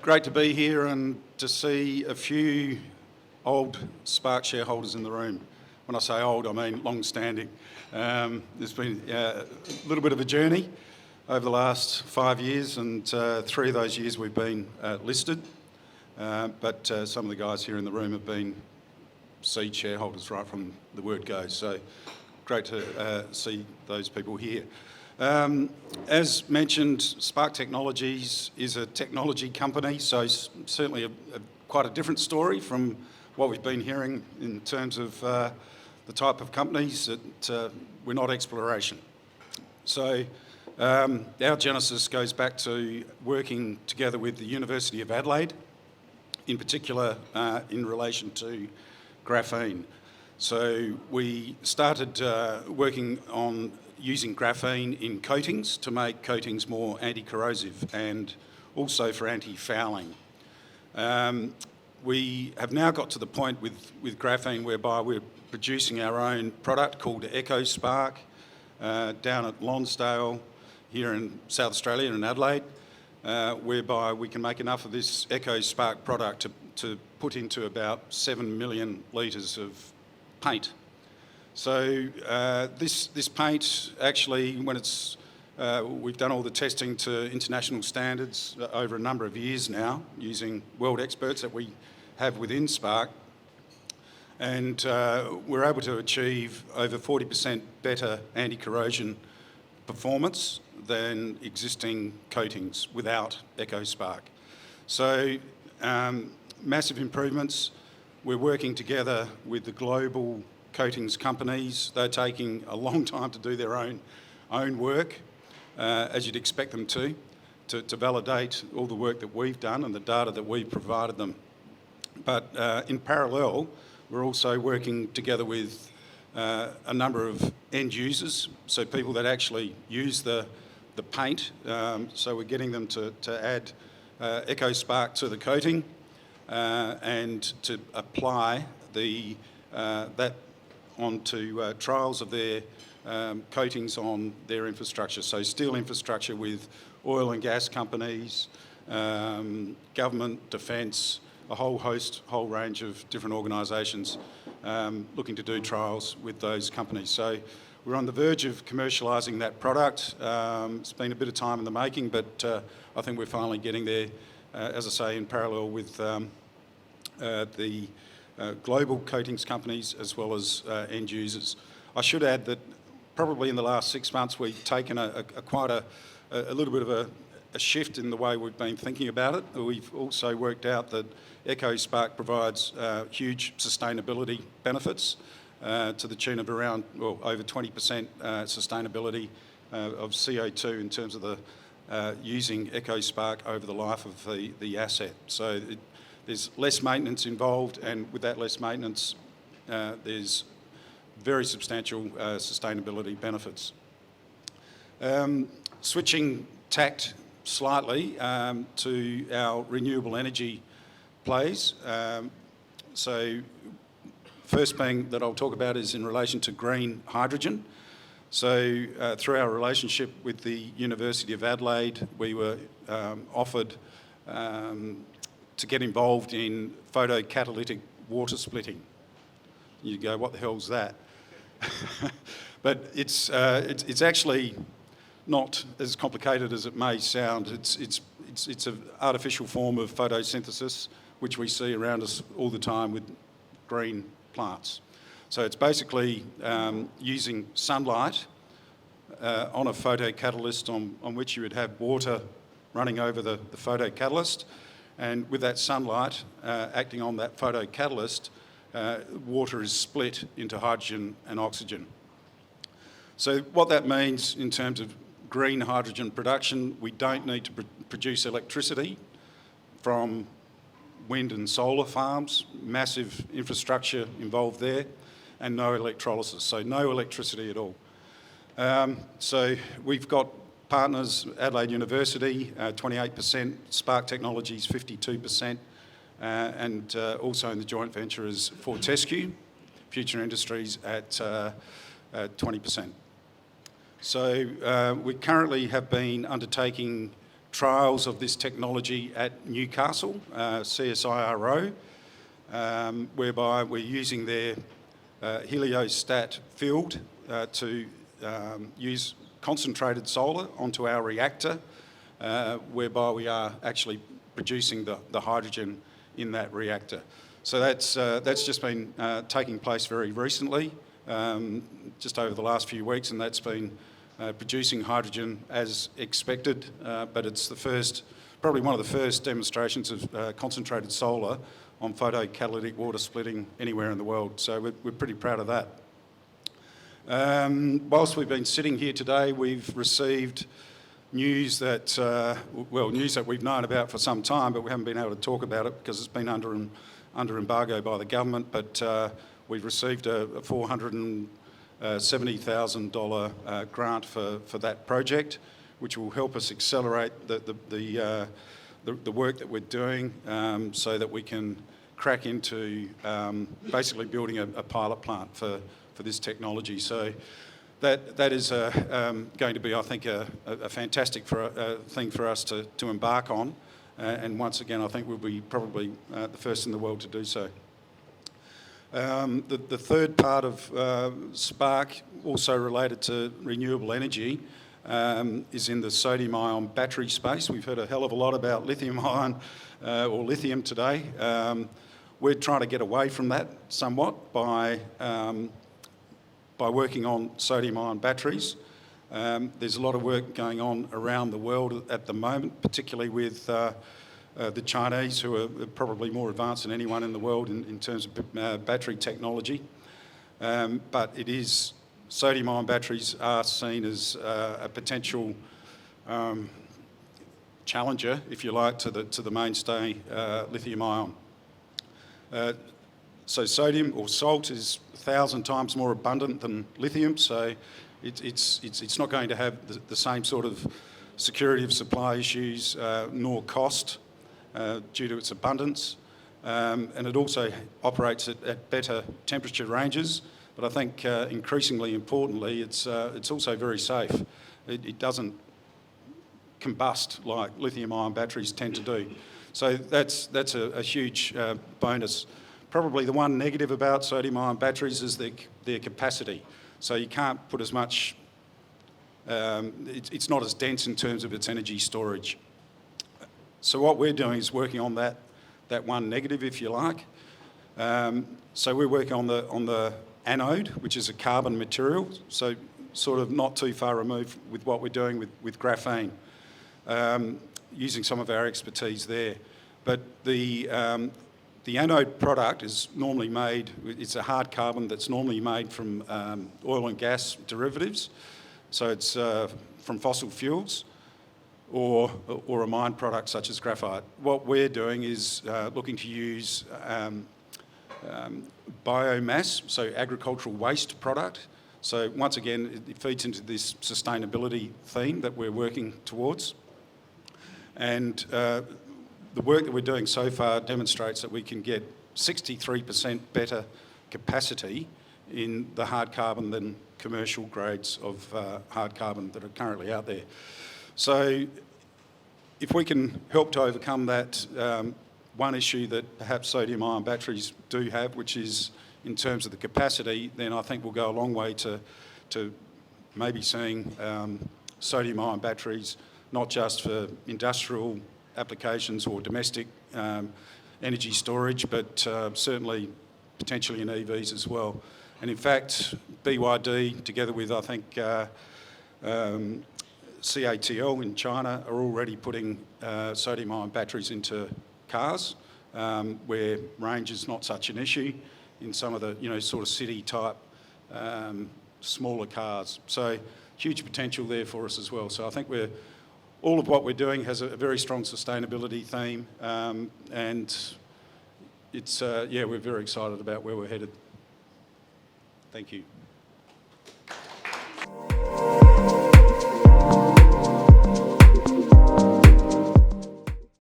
Great to be here and to see a few old Sparc shareholders in the room. When I say old, I mean long-standing. There's been a little bit of a journey over the last 5 years, and 3 of those years we've been listed. But some of the guys here in the room have been seed shareholders right from the word go. So great to see those people here. As mentioned, Sparc Technologies is a technology company, so certainly quite a different story from what we've been hearing in terms of the type of companies that we're not exploration. So our genesis goes back to working together with the University of Adelaide, in particular in relation to graphene. So we started working on using graphene in coatings to make coatings more anti-corrosive and also for anti-fouling. We have now got to the point with graphene whereby we're producing our own product called ecosparc down at Lonsdale here in South Australia in Adelaide, whereby we can make enough of this ecosparc product to put into about 7 million litres of paint. So this paint actually, when it's we've done all the testing to international standards over a number of years now, using world experts that we have within Sparc, and we're able to achieve over 40% better anti-corrosion performance than existing coatings without ecosparc. So massive improvements. We're working together with the global coatings companies. They're taking a long time to do their own work, as you'd expect them to validate all the work that we've done and the data that we've provided them. But in parallel, we're also working together with a number of end users, so people that actually use the paint. So we're getting them to add ecosparc to the coating and to apply that onto trials of their coatings on their infrastructure. So steel infrastructure with oil and gas companies, government, defence, a whole range of different organisations looking to do trials with those companies. So we're on the verge of commercialising that product. It's been a bit of time in the making, but I think we're finally getting there, as I say, in parallel with the global coatings companies as well as end users. I should add that probably in the last 6 months we've taken quite a little bit of a shift in the way we've been thinking about it. We've also worked out that ecosparc provides huge sustainability benefits to the tune of around, well, over 20% sustainability of CO2 in terms of the using ecosparc over the life of the asset. So there's less maintenance involved, and with that less maintenance, there's very substantial sustainability benefits. Switching tact slightly to our renewable energy plays. So first thing that I'll talk about is in relation to green hydrogen. So through our relationship with the University of Adelaide, we were offered to get involved in photocatalytic water splitting. You go, what the hell's that? But it's actually not as complicated as it may sound. It's an artificial form of photosynthesis which we see around us all the time with green plants. So it's basically using sunlight on a photocatalyst on which you would have water running over the photocatalyst, and with that sunlight acting on that photocatalyst, water is split into hydrogen and oxygen. So what that means in terms of green hydrogen production, we don't need to produce electricity from wind and solar farms, massive infrastructure involved there, and no electrolysis, so no electricity at all. So we've got partners, Adelaide University, 28%, Sparc Technologies, 52%, and also in the joint venture is Fortescue, Future Industries at 20%. So we currently have been undertaking trials of this technology at Newcastle, CSIRO, whereby we're using their heliostat field to use concentrated solar onto our reactor, whereby we are actually producing the hydrogen in that reactor. So that's just been taking place very recently, just over the last few weeks, and that's been producing hydrogen as expected, but it's probably one of the first demonstrations of concentrated solar on photocatalytic water splitting anywhere in the world. So we're pretty proud of that. Whilst we've been sitting here today, we've received news that we've known about for some time, but we haven't been able to talk about it because it's been under embargo by the government. But we've received a $470,000 grant for that project, which will help us accelerate the work that we're doing, so that we can crack into basically building a pilot plant for this technology. So that is going to be, I think, a fantastic thing for us to embark on. And once again, I think we'll be probably the first in the world to do so. The third part of Sparc, also related to renewable energy, is in the sodium-ion battery space. We've heard a hell of a lot about lithium-ion or lithium today. We're trying to get away from that somewhat by working on sodium-ion batteries. There's a lot of work going on around the world at the moment, particularly with the Chinese, who are probably more advanced than anyone in the world in terms of battery technology. But sodium-ion batteries are seen as a potential challenger, if you like, to the mainstay lithium-ion. So sodium or salt is 1,000 times more abundant than lithium, so it's not going to have the same sort of security of supply issues nor cost due to its abundance. And it also operates at better temperature ranges, but I think increasingly importantly, it's also very safe. It doesn't combust like lithium-ion batteries tend to do. So that's a huge bonus. Probably the one negative about sodium-ion batteries is their capacity. So you can't put as much, it's not as dense in terms of its energy storage. So what we're doing is working on that one negative, if you like. So we're working on the anode, which is a carbon material, so sort of not too far removed with what we're doing with graphene, using some of our expertise there. But the anode product is normally made, it's a hard carbon that's normally made from oil and gas derivatives. So it's from fossil fuels or a mine product such as graphite. What we're doing is looking to use biomass, so agricultural waste product. So once again, it feeds into this sustainability theme that we're working towards. And the work that we're doing so far demonstrates that we can get 63% better capacity in the hard carbon than commercial grades of hard carbon that are currently out there. So if we can help to overcome that one issue that perhaps sodium-ion batteries do have, which is in terms of the capacity, then I think we'll go a long way to maybe seeing sodium-ion batteries not just for industrial applications or domestic energy storage, but certainly potentially in EVs as well. And in fact, BYD, together with I think CATL in China, are already putting sodium-ion batteries into cars, where range is not such an issue in some of the sort of city type smaller cars. So huge potential there for us as well. So I think all of what we're doing has a very strong sustainability theme, and it's we're very excited about where we're headed. Thank you.